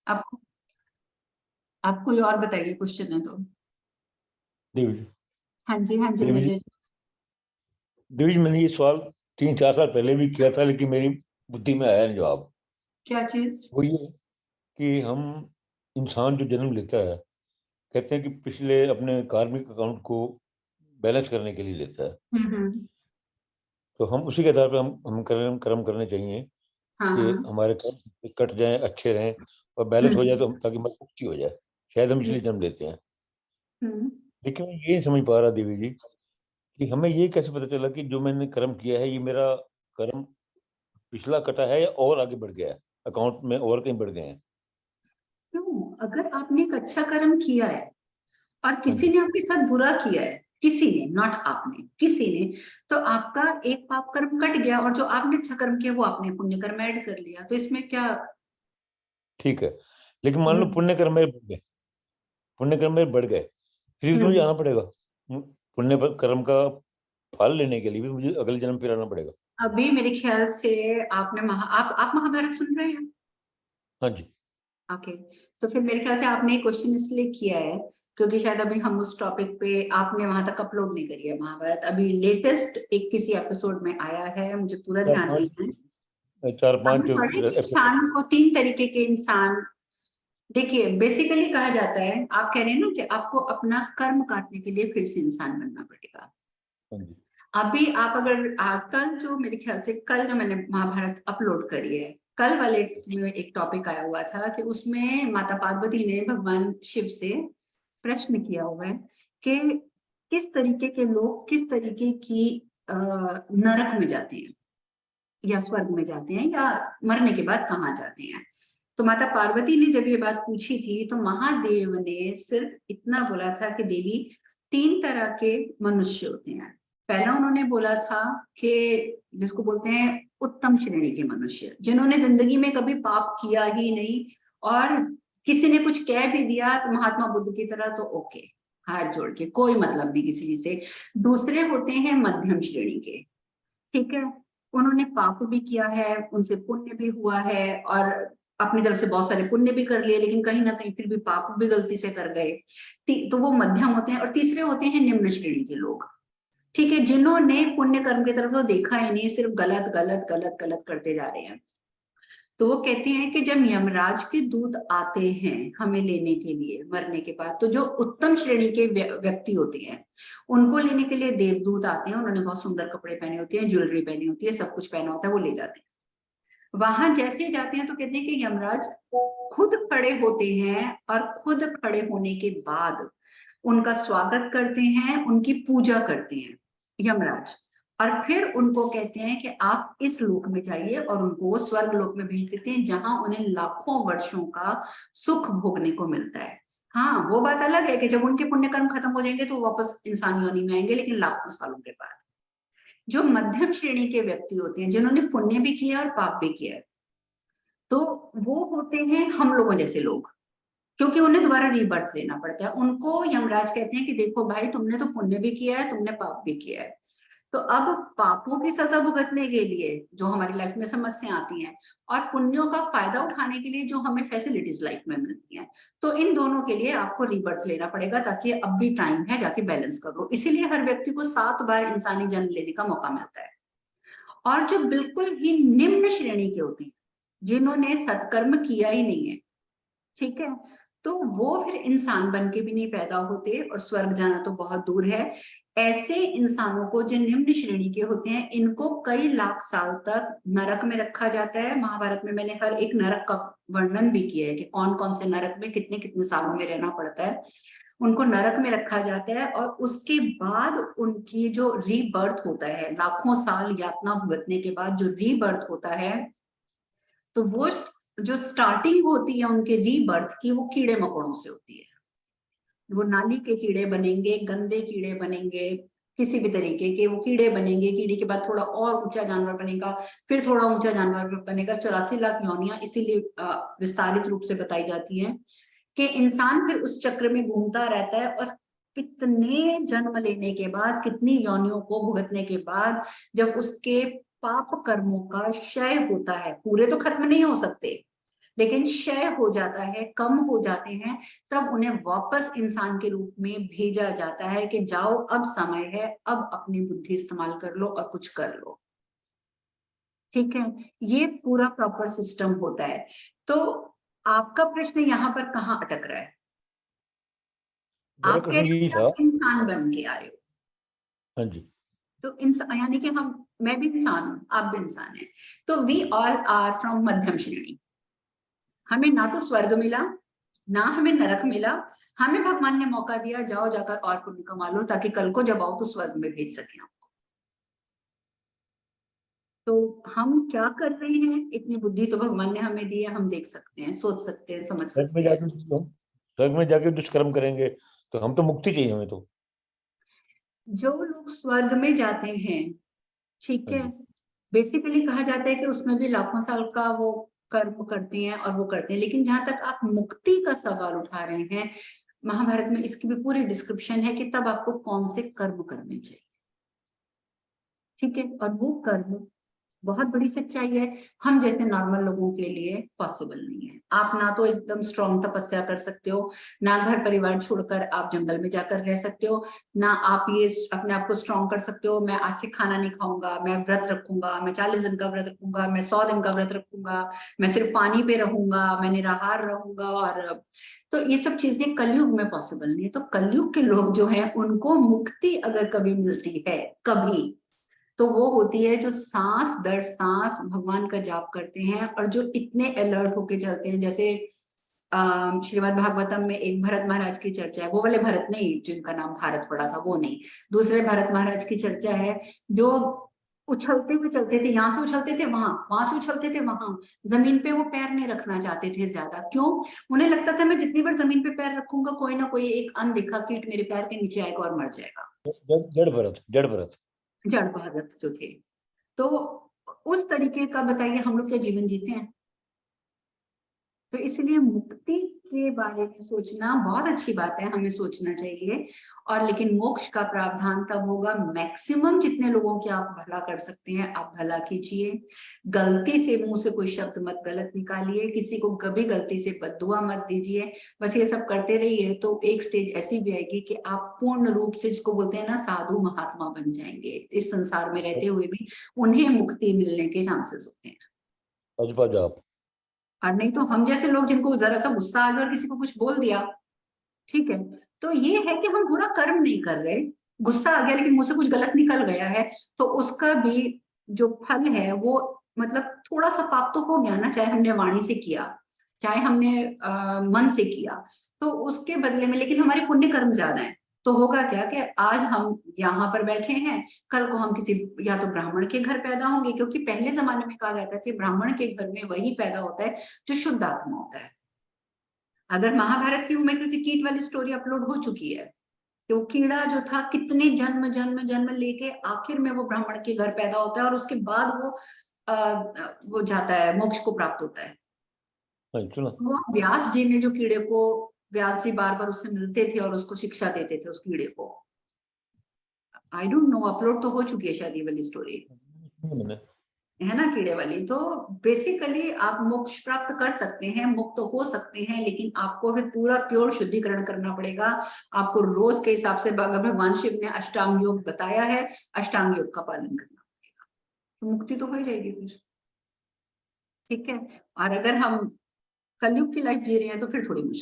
आपको आप कोई और बताइए, क्वेश्चन है तो। देवी जी, हाँ जी, हाँ जी, देवी जी, नीरज। देवी जी, मैंने ये सवाल 3-4 साल पहले भी किया था, लेकिन मेरी बुद्धि में आया नहीं जवाब। क्या चीज? वो ये कि हम इंसान जो जन्म लेता है, कहते हैं कि पिछले अपने कार्मिक अकाउंट को बैलेंस करने के लिए लेता है। हम्म। तो हम उसी के आधार पर हम कर्म कर्म करने चाहिए हाँ कि हाँ। हमारे कर्म कट जाएं, अच्छे रहें और बैलेंस हो जाए, तो ताकि हमारी मुक्ति हो जाए। शायद हम इसलिए जन्म लेते हैं। हम्म। लेकिन मैं ये नहीं समझ पा रहा देवी जी कि हमें ये कैसे पता चला कि जो मैंने कर्म किया है, ये मेरा कर्म पिछला कटा है या और आगे बढ़ गया है, अकाउंट में और कहीं बढ़ गए हैं। क्यों? अगर आपने एक अच्छा कर्म किया है और हाँ किसी जी। ने आपके साथ बुरा किया है, किसी ने, नॉट आपने, किसी ने, तो आपका एक पाप कर्म कट गया और जो आपने अच्छा कर्म किया वो आपने पुण्य कर्म ऐड कर लिया, तो इसमें क्या? ठीक है, लेकिन मान लो हम्म। पुण्य कर्म मेरे बढ़ गए, पुण्य कर्म मेरे बढ़ गए, फिर भी तो मुझे हम्म। आना पड़ेगा। पुण्य कर्म का फल लेने के लिए भी मुझे अगले जन्म फिर आना पड़ेगा। अभी मेरे ख्याल से आपने आप महाभारत सुन रहे हैं? हाँ जी। ओके। तो फिर मेरे ख्याल से आपने एक क्वेश्चन इसलिए किया है क्योंकि शायद अभी हम उस टॉपिक पे, आपने वहां तक अपलोड नहीं करी है महाभारत, अभी लेटेस्ट एक किसी एपिसोड में आया है, मुझे पूरा चार ध्यान नहीं है। पांच चार आपने पांच पढ़ा है कि एपिसोड। इंसान को तीन तरीके के इंसान, देखिए बेसिकली कहा जाता है, आप कह रहे हैं ना कि आपको अपना कर्म काटने के लिए फिर से इंसान बनना पड़ेगा। हाँ जी। अभी आप अगर कल जो, मेरे ख्याल से कल जो मैंने महाभारत अपलोड करी है, कल वाले में एक टॉपिक आया हुआ था कि उसमें माता पार्वती ने भगवान शिव से प्रश्न किया हुआ है कि किस तरीके के लोग किस तरीके की नरक में जाते हैं या स्वर्ग में जाते हैं या मरने के बाद कहाँ जाते हैं। तो माता पार्वती ने जब ये बात पूछी थी तो महादेव ने सिर्फ इतना बोला था कि देवी, तीन तरह के मनुष्य होते हैं। पहला उन्होंने बोला था कि जिसको बोलते हैं उत्तम श्रेणी के मनुष्य, जिन्होंने जिंदगी में कभी पाप किया ही नहीं, और किसी ने कुछ कह भी दिया तो महात्मा बुद्ध की तरह तो ओके, हाथ जोड़ के कोई मतलब नहीं किसी से। दूसरे होते हैं मध्यम श्रेणी के, ठीक है, उन्होंने पाप भी किया है, उनसे पुण्य भी हुआ है, और अपनी तरफ से बहुत सारे पुण्य भी कर लिए, लेकिन कहीं ना कहीं फिर भी पाप भी गलती से कर गए। तो वो मध्यम होते हैं। और तीसरे होते हैं निम्न श्रेणी के लोग, ठीक है, जिन्होंने पुण्य कर्म की तरफ तो देखा ही नहीं, सिर्फ गलत गलत गलत गलत करते जा रहे हैं। तो वो कहते हैं कि जब यमराज के दूत आते हैं हमें लेने के लिए मरने के बाद, तो जो उत्तम श्रेणी के व्यक्ति होते हैं उनको लेने के लिए देवदूत आते हैं, उन्होंने बहुत सुंदर कपड़े पहने होते हैं, ज्वेलरी पहनी होती है, सब कुछ पहना होता है, वो ले जाते हैं। वहां जैसे ही जाते हैं तो कहते हैं कि यमराज खुद खड़े होते हैं और खुद खड़े होने के बाद उनका स्वागत करते हैं, उनकी पूजा करते हैं यमराज, और फिर उनको कहते हैं कि आप इस लोक में जाइए, और उनको वो स्वर्ग लोक में भेज देते हैं जहां उन्हें लाखों वर्षों का सुख भोगने को मिलता है। हाँ, वो बात अलग है कि जब उनके पुण्य कर्म खत्म हो जाएंगे तो वापस इंसान योनि में आएंगे, लेकिन लाखों सालों के बाद। जो मध्यम श्रेणी के व्यक्ति होते हैं, जिन्होंने पुण्य भी किया और पाप भी किया है, तो वो होते हैं हम लोगों जैसे लोग, क्योंकि उन्हें दोबारा रीबर्थ लेना पड़ता है। उनको यमराज कहते हैं कि देखो भाई, तुमने तो पुण्य भी किया है, तुमने पाप भी किया है, तो अब पापों की सजा भुगतने के लिए जो हमारी लाइफ में समस्या आती हैं, और पुण्यों का फायदा उठाने के लिए जो हमें फैसिलिटीज लाइफ में मिलती हैं, तो इन दोनों के लिए आपको रीबर्थ लेना पड़ेगा, ताकि अब भी टाइम है, जाके बैलेंस कर लो। इसीलिए हर व्यक्ति को 7 बार इंसानी जन्म लेने का मौका मिलता है। और जो बिल्कुल ही निम्न श्रेणी के होते हैं, जिन्होंने सत्कर्म किया ही नहीं है, ठीक है, तो वो फिर इंसान बन के भी नहीं पैदा होते, और स्वर्ग जाना तो बहुत दूर है। ऐसे इंसानों को, जो निम्न श्रेणी के होते हैं, इनको कई लाख साल तक नरक में रखा जाता है। महाभारत में मैंने हर एक नरक का वर्णन भी किया है कि कौन कौन से नरक में कितने कितने सालों में रहना पड़ता है। उनको नरक में रखा जाता है, और उसके बाद उनकी जो रीबर्थ होता है, लाखों साल यातना भुगतने के बाद जो रीबर्थ होता है, तो वो जो स्टार्टिंग होती है उनके रीबर्थ की, वो कीड़े मकोड़ों से होती है। वो नाली के कीड़े बनेंगे, गंदे कीड़े बनेंगे, किसी भी तरीके के वो कीड़े बनेंगे। कीड़े के बाद थोड़ा और ऊंचा जानवर बनेगा, फिर थोड़ा ऊंचा जानवर बनेगा। 84 लाख योनियां इसीलिए विस्तारित रूप से बताई जाती है कि इंसान फिर उस चक्र में घूमता रहता है, और कितने जन्म लेने के बाद, कितनी योनियों को भुगतने के बाद, जब उसके पाप कर्मों का क्षय होता है, पूरे तो खत्म नहीं हो सकते, लेकिन क्षय हो जाता है, कम हो जाते हैं, तब उन्हें वापस इंसान के रूप में भेजा जाता है कि जाओ अब समय है, अब अपनी बुद्धि इस्तेमाल कर लो और कुछ कर लो। ठीक है, ये पूरा प्रॉपर सिस्टम होता है। तो आपका प्रश्न यहाँ पर कहाँ अटक रहा है? मेरा आप कह प्रश्न रहे यही हो था। कि इंसान बन के आए हो, हाँ जी। तो इंसान यानी कि मैं भी इंसान हूं, आप भी इंसान हैं, तो वी ऑल आर फ्रॉम मध्यम श्रेणी। हमें ना तो स्वर्ग मिला, ना हमें नरक मिला, हमें भगवान ने मौका दिया जाओ जाकर और पुण्य कमा लो, ताकि कल को जब आओ तो स्वर्ग में भेज सके आपको। तो हम क्या कर रहे हैं, इतनी बुद्धि तो भगवान ने हमें दी है, हम देख सकते हैं, सोच सकते हैं, समझ स्वर्ग में सकते हैं। जाके स्वर्ग में जाके दुष्कर्म करेंगे तो हम तो मुक्ति चाहिए हमें तो। जो लोग स्वर्ग में जाते हैं, ठीक हाँ है, जी। बेसिकली कहा जाता है कि उसमें भी लाखों साल का वो कर्म करते हैं और वो करते हैं, लेकिन जहां तक आप मुक्ति का सवाल उठा रहे हैं, महाभारत में इसकी भी पूरी डिस्क्रिप्शन है कि तब आपको कौन से कर्म करने चाहिए। ठीक है, और वो कर्म बहुत बड़ी सच्चाई है, हम जैसे नॉर्मल लोगों के लिए पॉसिबल नहीं है। आप ना तो एकदम स्ट्रॉन्ग तपस्या कर सकते हो, ना घर परिवार छोड़कर आप जंगल में जाकर रह सकते हो, ना आप ये अपने आप को स्ट्रॉन्ग कर सकते हो, मैं आज से खाना नहीं खाऊंगा, मैं व्रत रखूंगा, मैं 40 दिन का व्रत रखूंगा, मैं 100 दिन का व्रत रखूंगा, मैं सिर्फ पानी पे रहूंगा, मैं निराहार रहूंगा। और तो ये सब चीजें कलयुग में पॉसिबल नहीं है। तो कलयुग के लोग जो है, उनको मुक्ति अगर कभी मिलती है, कभी, तो वो होती है जो सांस दर सांस भगवान का जाप करते हैं और जो इतने अलर्ट होके चलते हैं। जैसे श्रीमद् भागवतम में एक भरत महाराज की चर्चा है, वो वाले भरत नहीं जिनका नाम भारत पड़ा था, वो नहीं, दूसरे भरत महाराज की चर्चा है, जो उछलते हुए चलते थे, यहाँ से उछलते थे वहां, वहां से उछलते थे वहां, जमीन पे वो पैर नहीं रखना चाहते थे ज्यादा। क्यों? उन्हें लगता था मैं जितनी बार जमीन पे पैर रखूंगा, कोई ना कोई एक अनदेखा कीट मेरे पैर के नीचे आएगा और मर जाएगा। जड़ भरत, जड़ भरत। जड़ भरत जो थे, तो उस तरीके का बताइए हम लोग क्या जीवन जीते हैं? तो इसलिए मुक्ति के बारे में सोचना बहुत अच्छी बात है, हमें सोचना चाहिए। और लेकिन मोक्ष का प्रावधान तब होगा, मैक्सिमम जितने लोगों के आप भला कर सकते हैं आप भला कीजिए। गलती से मुंह से कोई शब्द मत गलत निकालिए, किसी को कभी गलती से बद्दुआ मत दीजिए। बस ये सब करते रहिए तो एक स्टेज ऐसी भी आएगी कि आप पूर्ण रूप से, जिसको बोलते हैं ना, साधु महात्मा बन जाएंगे। इस संसार में रहते हुए भी उन्हें मुक्ति मिलने के चांसेस होते हैं। अजपा जाप। और नहीं तो हम जैसे लोग जिनको जरा सा गुस्सा आ गया और किसी को कुछ बोल दिया, ठीक है, तो ये है कि हम बुरा कर्म नहीं कर रहे, गुस्सा आ गया लेकिन मुंह से कुछ गलत निकल गया है, तो उसका भी जो फल है वो, मतलब थोड़ा सा पाप तो हो गया ना, चाहे हमने वाणी से किया, चाहे हमने मन से किया, तो उसके बदले में लेकिन हमारे पुण्य कर्म ज्यादा है। तो होगा क्या कि आज हम यहाँ पर बैठे हैं, कल को हम किसी, या तो ब्राह्मण के घर पैदा होंगे, क्योंकि पहले जमाने में कहा जाता है कि ब्राह्मण के घर में वही पैदा होता है जो शुद्ध आत्मा होता है। अगर महाभारत की उम्र किसी कीट वाली स्टोरी अपलोड हो चुकी है, तो कीड़ा जो था कितने जन्म जन्म जन्म लेके आखिर में वो ब्राह्मण के घर पैदा होता है और उसके बाद वो जाता है, मोक्ष को प्राप्त होता है। हाँ, सुना। वो व्यास जी ने जो कीड़े को, व्यास जी बार बार उससे मिलते थे और उसको शिक्षा देते थे उस कीड़े को। आई डोंट नो, अपलोड तो हो चुकी है शायद ये वाली स्टोरी, मैंने। है ना, कीड़े वाली। तो बेसिकली आप मोक्ष प्राप्त कर सकते हैं, मुक्त हो सकते हैं, लेकिन आपको भी पूरा प्योर शुद्धिकरण करना पड़ेगा। आपको रोज के हिसाब से, भगवान शिव ने अष्टांग योग बताया है, अष्टांग योग का पालन करना पड़ेगा, तो मुक्ति तो हो ही जाएगी फिर। ठीक है, और अगर हम कलयुग की लाइफ जी रहे हैं तो फिर थोड़ी मुश्किल